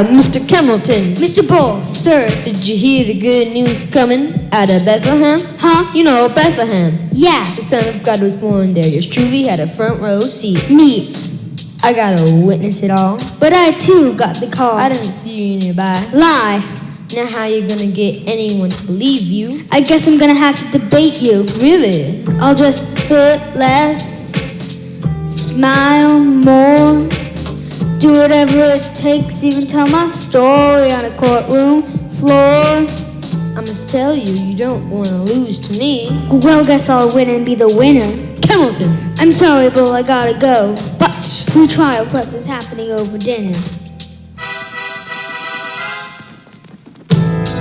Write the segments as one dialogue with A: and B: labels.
A: Mr. Hamilton.
B: Mr. Bull, sir.
A: Did you hear the good news coming out of Bethlehem?
B: Huh?
A: You know, Bethlehem.
B: Yeah.
A: The Son of God was born there. Yours truly had a front row seat.
B: Neat.
A: I gotta witness it all.
B: But I too got the call.
A: I didn't see you nearby.
B: Lie.
A: Now how you gonna get anyone to believe you?
B: I guess I'm gonna have to debate you.
A: Really?
B: I'll just hit less, smile more, do whatever it takes, even tell my story on a courtroom floor.
A: I must tell you, you don't want to lose to me.
B: Well, guess I'll win and be the winner.
A: Hamilton!
B: I'm sorry, Bull, I gotta go. But pre-trial prep is happening over dinner.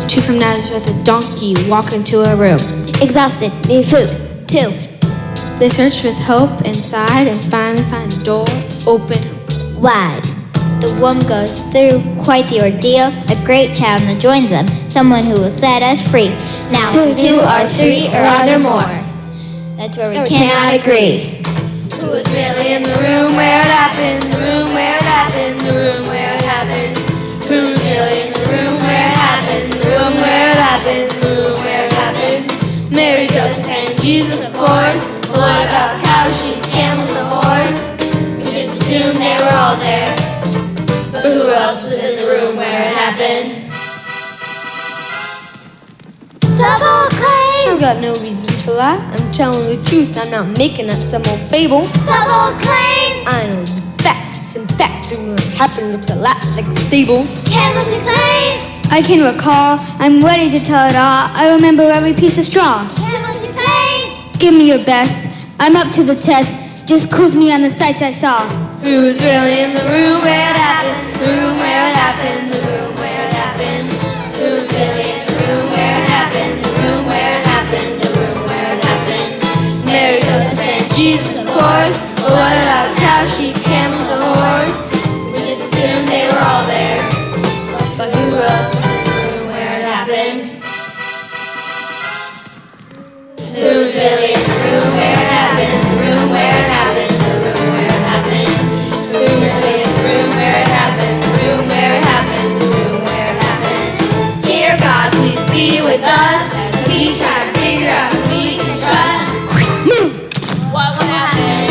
C: Two from Nazareth, a donkey walk into a room.
B: Exhausted, need food. 2.
C: They search with hope inside and finally find the door open
D: wide. The woman goes through quite the ordeal. A great child now joins them, someone who will set us free. Now, 2 or 3, or are there more? That's where we cannot agree.
E: Who was really in the room where it happened? The room where it happened? The room where it happened? Who was really in the room where it happened? The room where it happened? The room where it happened? Mary, Joseph, and Jesus, of course. But what about cows, sheep, camels, and horse? We just assumed they were all there. But who else was in the room where it happened?
D: Double
A: I've
D: claims!
A: got no reason to lie. I'm telling the truth. I'm not making up some old fable.
D: Double claims!
A: I know the facts. In fact, the room happened looks a lot like a stable.
D: Camels and claims!
B: I can recall, I'm ready to tell it all. I remember every piece of straw.
D: Camels and claims!
B: Give me your best. I'm up to the test. Just cruise me on the sights I saw.
E: Who was really in the room where it happened? The room where it happened? The room where it happened? Who was really in the room where it happened? The room where it happened? The room where it happened? Mary, Joseph, and Jesus, of course. But what about cows, sheep, camels, and horse? We just assumed they were all there. But who else was in the room where it happened? Who was really in the room where it happened? The room where it happened? The room where it happened? Who was really in the room where it happened? The room where it happened? The room where it happened? Dear God, please be with us as we try to figure out who we can trust. What will happen?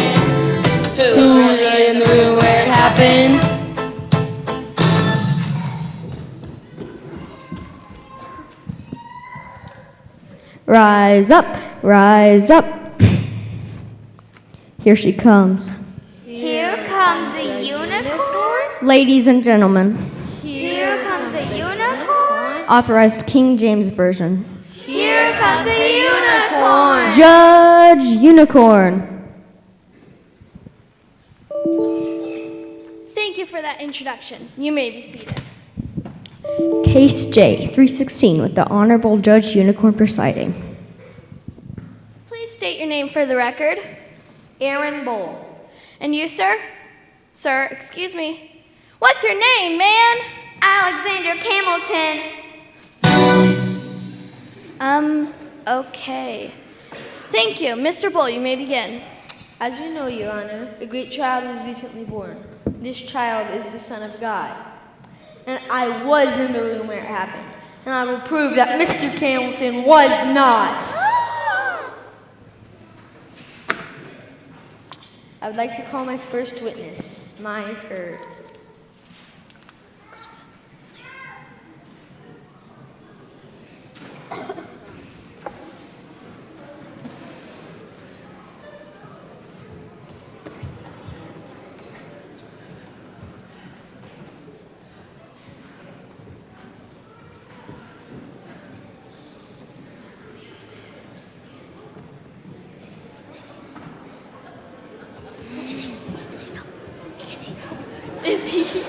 E: Who was really in the room where it happened?
F: Rise up, rise up. Here she comes.
D: Here comes a unicorn?
F: Ladies and gentlemen,
D: Here comes a unicorn?
F: authorized King James Version.
D: Here comes a unicorn!
F: Judge Unicorn.
G: Thank you for that introduction. You may be seated.
F: Case J, 316, with the Honorable Judge Unicorn presiding.
G: Please state your name for the record.
A: Aaron Bull.
G: And you, sir? Sir, excuse me. What's your name, man?
D: Alexander Camilton.
G: Okay. Thank you. Mr. Bull, you may begin.
A: As you know, Your Honor, a great child was recently born. This child is the Son of God. And I was in the room where it happened. And I will prove that Mr. Hamilton was not. I would like to call my first witness, my herd.
G: Is he?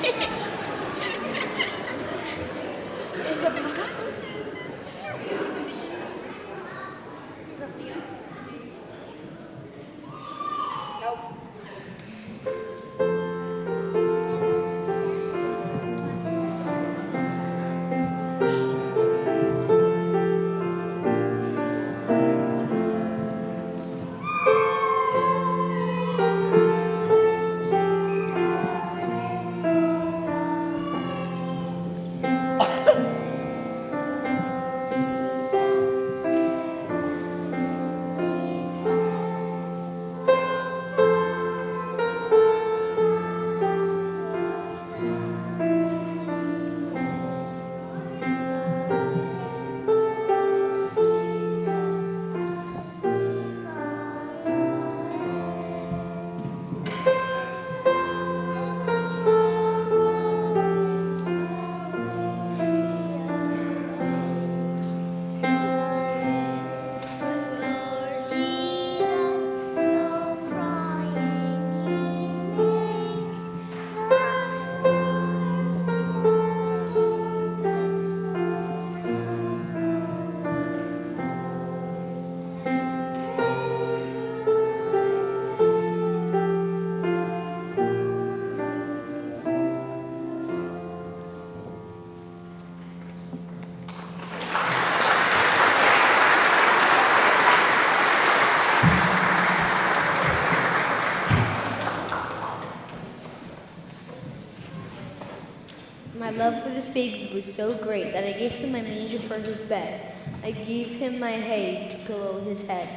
A: love for this baby was so great that I gave him my manger for his bed. I gave him my hay to pillow his head.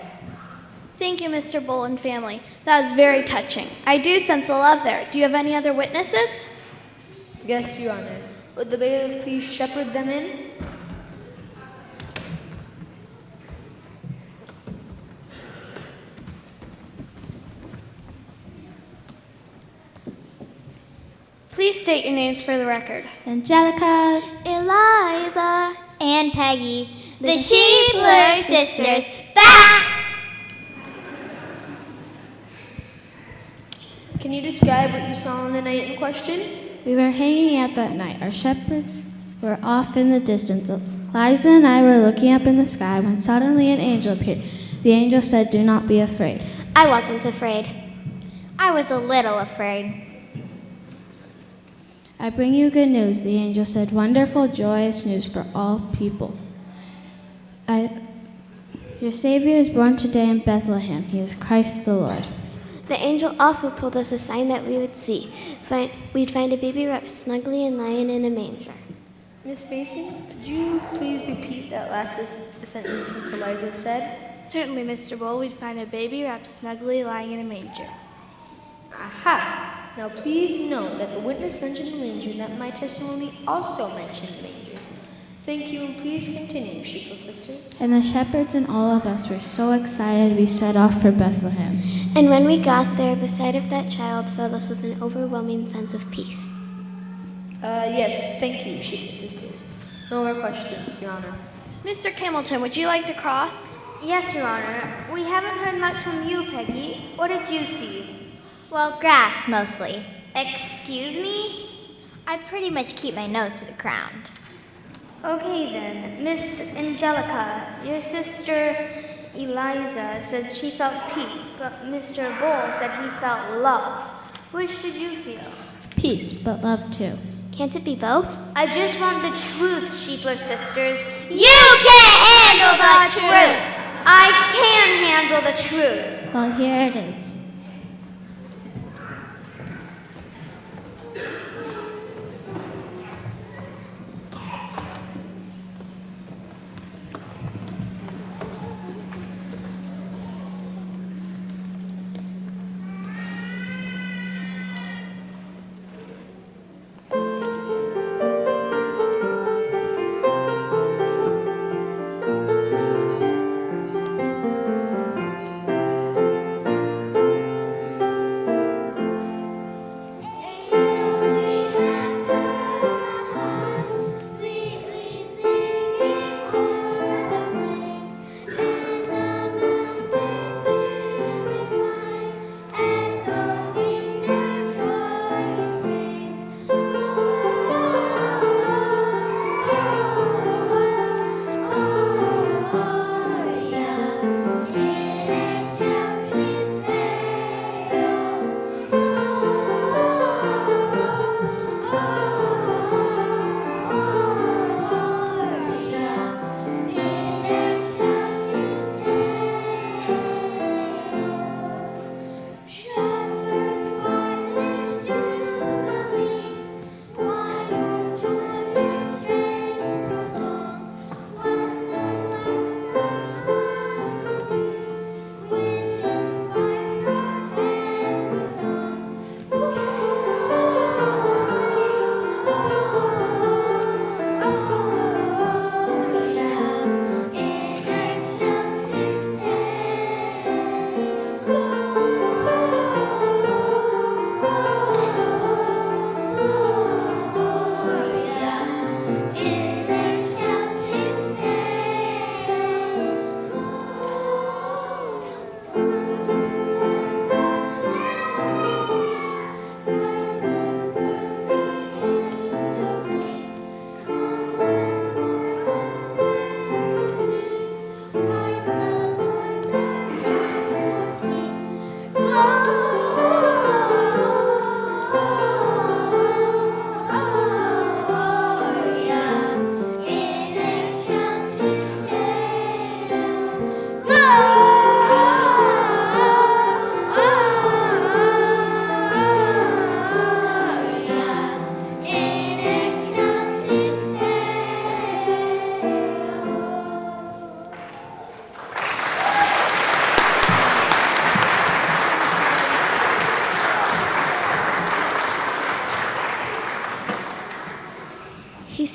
G: Thank you, Mr. Bull and family. That was very touching. I do sense the love there. Do you have any other witnesses?
A: Yes, Your Honor. Would the bailiff please shepherd them in?
G: Please state your names for the record.
C: Angelica.
D: Eliza. And Peggy. The Sheepler sisters. Back!
A: Can you describe what you saw on the night in question?
C: We were hanging out that night. Our shepherds were off in the distance. Liza and I were looking up in the sky when suddenly an angel appeared. The angel said, "Do not be afraid."
D: I wasn't afraid. I was a little afraid.
C: "I bring you good news," the angel said. "Wonderful, joyous news for all people. Your Savior is born today in Bethlehem. He is Christ the Lord."
H: The angel also told us a sign that we would see. We'd find a baby wrapped snugly and lying in a manger.
A: Miss Mason, could you please repeat that last sentence Miss Eliza said?
G: Certainly, Mr. Bull. We'd find a baby wrapped snugly lying in a manger.
A: Aha! Now please note that the witness mentioned the manger and that my testimony also mentioned the manger. Thank you, and please continue, Sheeple sisters.
C: And the shepherds and all of us were so excited we set off for Bethlehem.
H: And when we got there, the sight of that child filled us with an overwhelming sense of peace.
A: Yes, thank you, Sheeple sisters. No more questions, Your Honor.
G: Mr. Camilton, would you like to cross?
B: Yes, Your Honor. We haven't heard much from you, Peggy. What did you see?
D: Well, grass mostly.
B: Excuse me?
D: I pretty much keep my nose to the ground.
B: Okay then. Miss Angelica, your sister Eliza said she felt peace, but Mr. Bull said he felt love. Which did you feel?
C: Peace, but love too.
H: Can't it be both?
B: I just want the truth, Sheepler sisters.
D: You can't handle the truth!
B: I can handle the truth.
C: Well, here it is.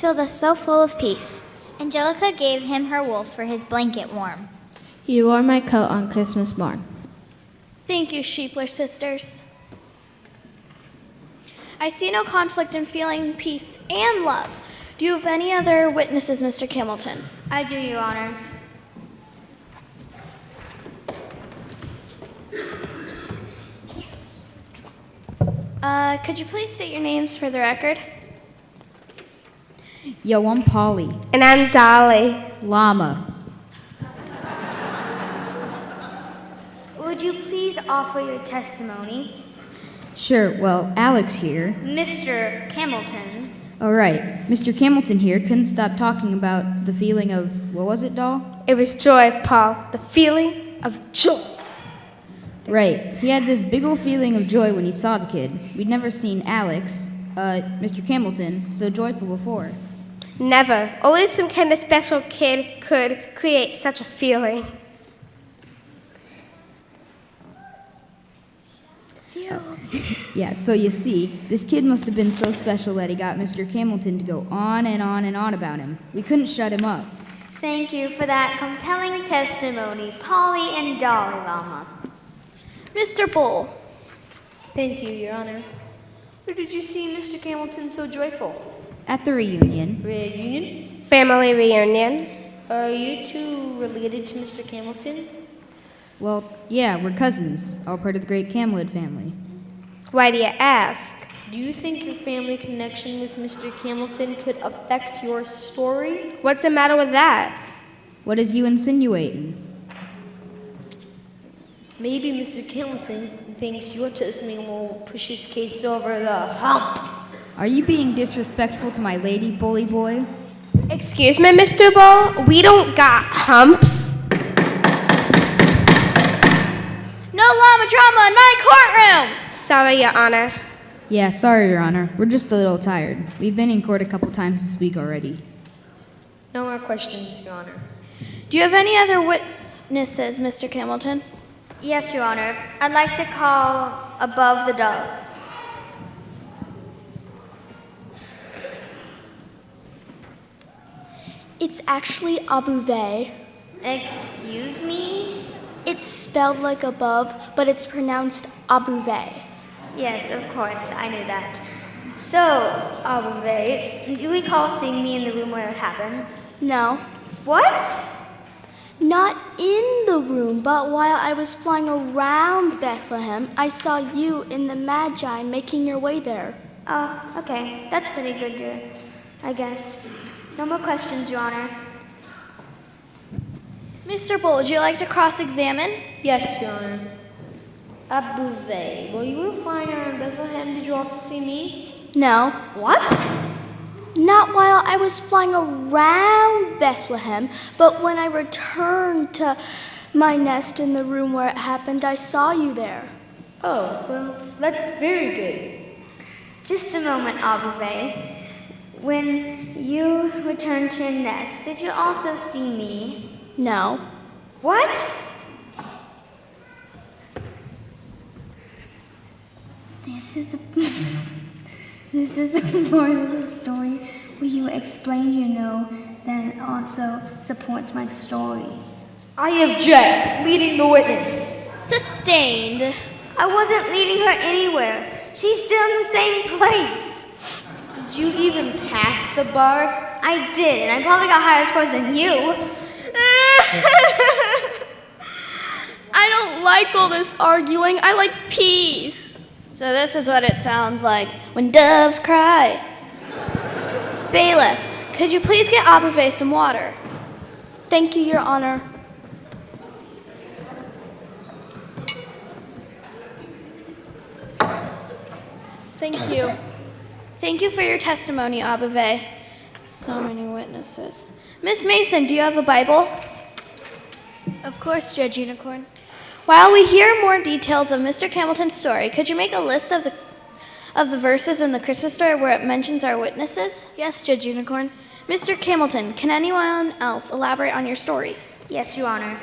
B: filled us so full of peace.
D: Angelica gave him her wolf for his blanket warm.
C: You wore my coat on Christmas morn.
G: Thank you, Sheepler sisters. I see no conflict in feeling peace and love. Do you have any other witnesses, Mr. Camilton?
B: I do, Your Honor.
G: Could you please state your names for the record?
I: Yo, I'm Polly.
E: And I'm Dolly.
I: Llama.
B: Would you please offer your testimony?
I: Sure, well, Alex here.
B: Mr. Camilton.
I: All right, Mr. Camilton here couldn't stop talking about the feeling of, what was it, doll?
E: It was joy, Paul. The feeling of joy.
I: Right, he had this big old feeling of joy when he saw the kid. We'd never seen Alex, Mr. Camilton, so joyful before.
E: Never. Only some kind of special kid could create such a feeling.
I: Yeah, so you see, this kid must have been so special that he got Mr. Camilton to go on and on and on about him. We couldn't shut him up.
B: Thank you for that compelling testimony, Polly and Dolly Llama.
G: Mr. Bull.
A: Thank you, Your Honor. Where did you see Mr. Camilton so joyful?
I: At the reunion.
A: Reunion?
E: Family reunion.
A: Are you two related to Mr. Camilton?
I: Well, yeah, we're cousins, all part of the great Camelid family.
E: Why do you ask?
A: Do you think your family connection with Mr. Camilton could affect your story?
E: What's the matter with that?
I: What is you insinuating?
A: Maybe Mr. Camilton thinks your testimony will push his case over the hump.
I: Are you being disrespectful to my lady, bully boy?
E: Excuse me, Mr. Bull? We don't got humps.
G: No llama drama in my courtroom!
E: Sorry, Your Honor.
I: Yeah, sorry, Your Honor. We're just a little tired. We've been in court a couple times this week already.
A: No more questions, Your Honor.
G: Do you have any other witnesses, Mr. Camilton?
B: Yes, Your Honor. I'd like to call Above the Dove.
J: It's actually Abuve.
B: Excuse me?
J: It's spelled like above, but it's pronounced Abuve.
B: Yes, of course, I knew that. So, Abuve, do you recall seeing me in the room where it happened?
J: No,
B: What?
J: not in the room, but while I was flying around Bethlehem, I saw you in the Magi making your way there.
B: Oh, okay. That's pretty good, I guess. No more questions, Your Honor.
G: Mr. Bull, would you like to cross-examine?
A: Yes, Your Honor. Abuve, while you were flying around Bethlehem, did you also see me?
J: No,
A: What?
J: not while I was flying around Bethlehem, but when I returned to my nest in the room where it happened, I saw you there.
A: Oh, well, that's very good.
B: Just a moment, Abuve. When you returned to your nest, did you also see me?
J: No.
B: What? This is the part of the story where you explain your no that also supports my story.
A: I object. Leading the witness.
G: Sustained.
B: I wasn't leading her anywhere. She's still in the same place.
A: Did you even pass the bar?
B: I did, and I probably got higher scores than you.
J: I don't like all this arguing. I like peace.
G: So this is what it sounds like when doves cry. Bailiff, could you please get Abuve some water?
J: Thank you, Your Honor. Thank you.
G: Thank you for your testimony, Abuve. So many witnesses. Miss Mason, do you have a Bible?
J: Of course, Judge Unicorn.
G: While we hear more details of Mr. Camilton's story, could you make a list of the verses in the Christmas story where it mentions our witnesses?
J: Yes, Judge Unicorn.
G: Mr. Camilton, can anyone else elaborate on your story?
B: Yes, Your Honor.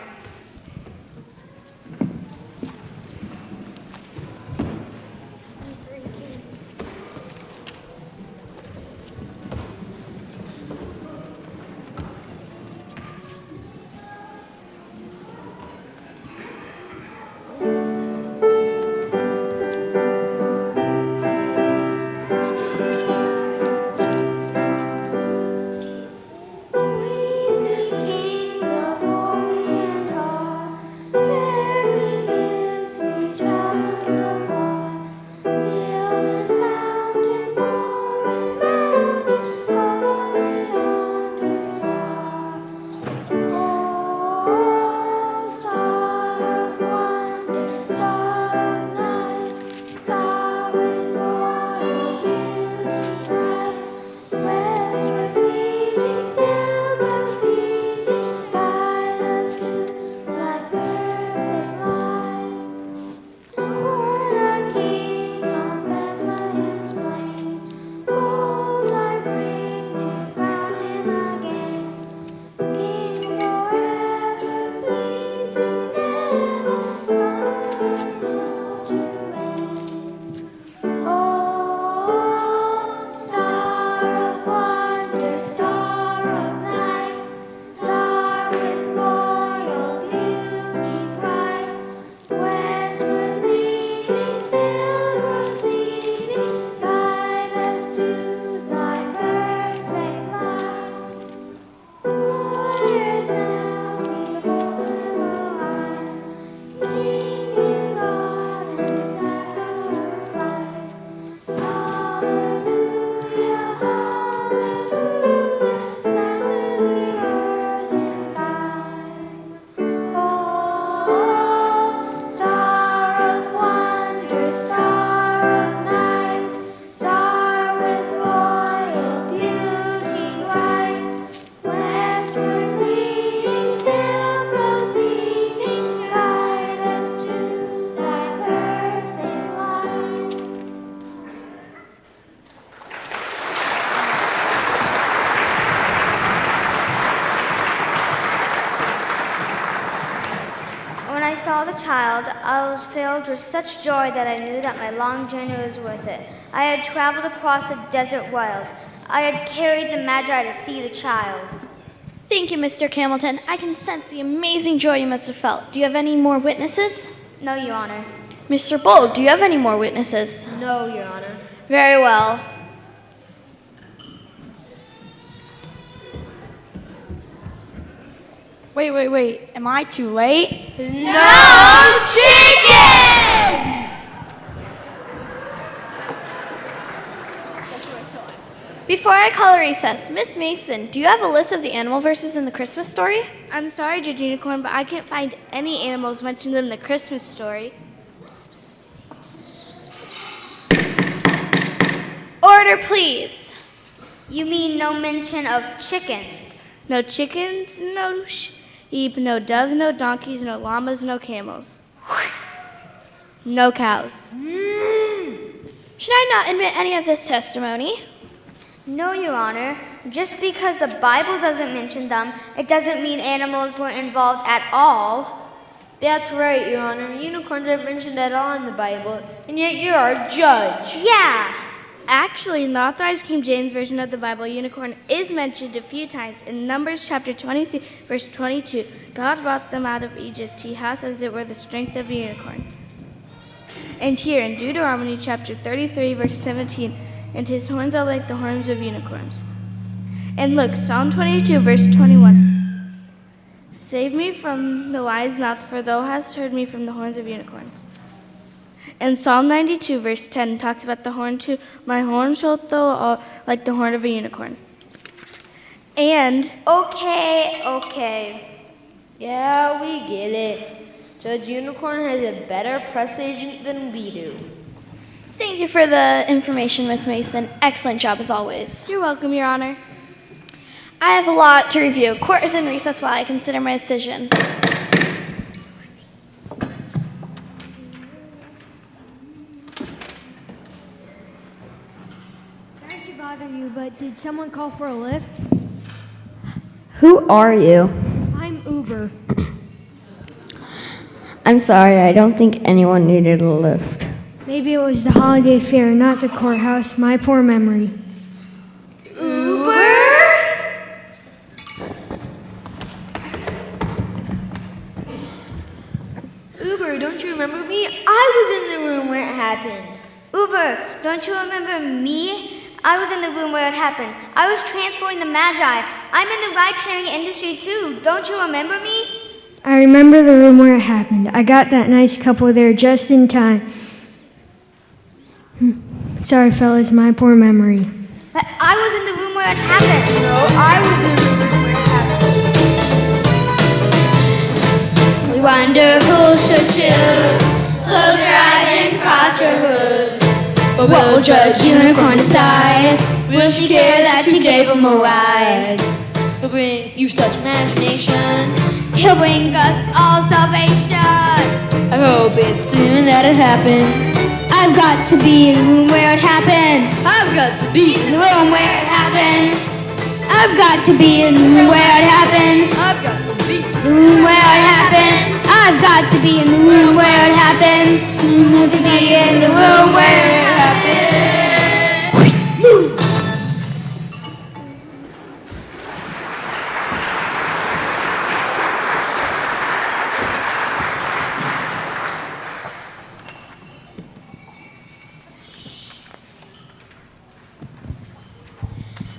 B: saw the child, I was filled with such joy that I knew that my long journey was worth it. I had traveled across the desert wild. I had carried the Magi to see the child.
G: Thank you, Mr. Camilton. I can sense the amazing joy you must have felt. Do you have any more witnesses?
B: No, Your Honor.
G: Mr. Bull, do you have any more witnesses?
A: No, Your Honor.
G: Very well.
J: Wait. Am I too late?
G: No chickens! Before I call a recess, Miss Mason, do you have a list of the animal verses in the Christmas story?
H: I'm sorry, Judge Unicorn, but I can't find any animals mentioned in the Christmas story.
G: Order, please.
B: You mean no mention of chickens?
H: No chickens, no sheep, no doves, no donkeys, no llamas, no camels. No cows.
G: Should I not admit any of this testimony?
B: No, Your Honor. Just because the Bible doesn't mention them, it doesn't mean animals weren't involved at all.
A: That's right, Your Honor. Unicorns aren't mentioned at all in the Bible, and yet you're our judge.
B: Yeah.
H: Actually, in the Authorized King James Version of the Bible, unicorn is mentioned a few times. In Numbers chapter 23, verse 22, God brought them out of Egypt. He hath as it were the strength of a unicorn. And here in Deuteronomy chapter 33, verse 17, and his horns are like the horns of unicorns. And look, Psalm 22, verse 21. Save me from the lion's mouth, for thou hast heard me from the horns of unicorns. And Psalm 92, verse 10 talks about the horn too. My horn shalt thou like the horn of a unicorn. And
B: Okay.
A: Yeah, we get it. Judge Unicorn has a better press agent than we do.
G: Thank you for the information, Miss Mason. Excellent job as always.
H: you're welcome, Your Honor.
G: I have a lot to review. Court is in recess while I consider my decision.
K: Sorry to bother you, but did someone call for a lift?
F: Who are you?
K: I'm Uber.
F: I'm sorry, I don't think anyone needed a lift.
K: Maybe it was the holiday fair, not the courthouse. My poor memory.
A: Uber, don't you remember me? I was in the room where it happened.
B: Uber, don't you remember me? I was in the room where it happened. I was transporting the Magi. I'm in the ride-sharing industry too. Don't you remember me?
K: I remember the room where it happened. I got that nice couple there just in time. Sorry, fellas, my poor memory.
B: But I was in the room where it happened.
A: No, I was in the room where it happened.
E: We wonder who should choose. Close your eyes and cross your hooves. But will Judge Unicorn decide? Will she care that you gave him a ride? He'll bring you such imagination. He'll bring us all salvation. I hope it's soon that it happens. I've got to be in the room where it happened. I've got to be in the room where it happened. I've got to be in the room where it happened. I've got to be in the room where it happened. I've got to be in the room where it happened. I've got to be in the room where it happened.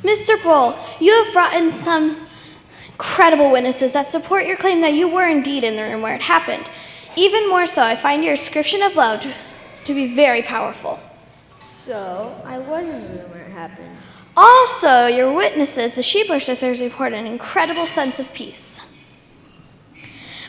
G: Mr. Bull, you have brought in some credible witnesses that support your claim that you were indeed in the room where it happened. Even more so, I find your description of love to be very powerful.
A: So, I was in the room where it happened.
G: Also, your witnesses, the Sheepler sisters, report an incredible sense of peace.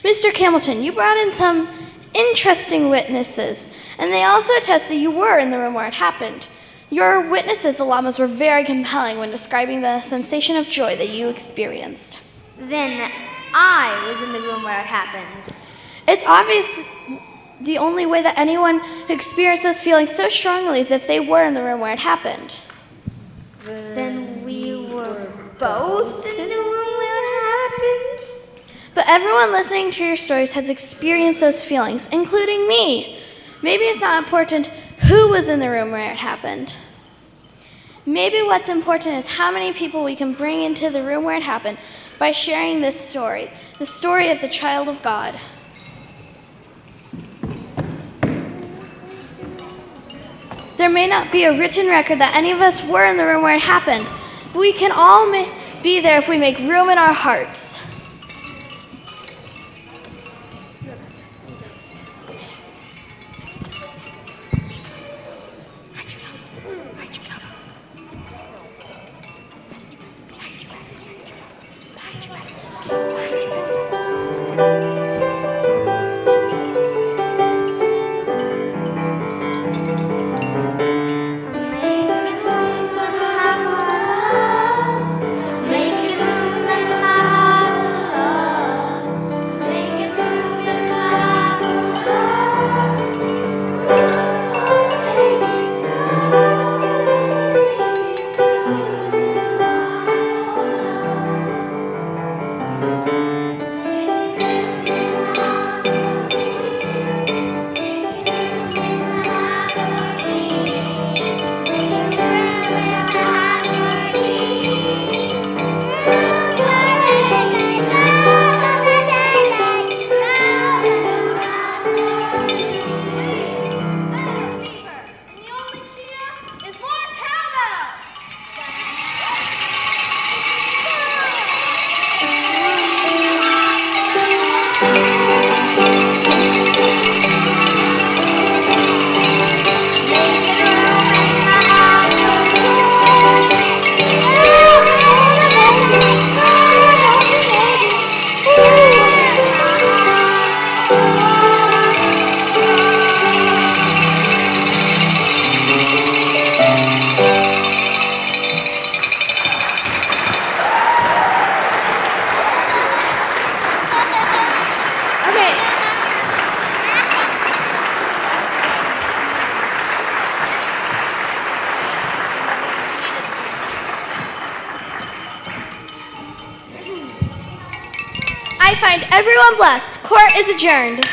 G: Mr. Camilton, you brought in some interesting witnesses, and they also attest that you were in the room where it happened. Your witnesses, the llamas, were very compelling when describing the sensation of joy that you experienced.
B: Then I was in the room where it happened.
G: It's obvious the only way that anyone who experienced those feelings so strongly is if they were in the room where it happened.
B: Then we were both in the room where it happened?
G: But everyone listening to your stories has experienced those feelings, including me. Maybe it's not important who was in the room where it happened. Maybe what's important is how many people we can bring into the room where it happened by sharing this story, the story of the child of God. There may not be a written record that any of us were in the room where it happened, but we can all be there if we make room in our hearts. I find everyone blessed. Court is adjourned.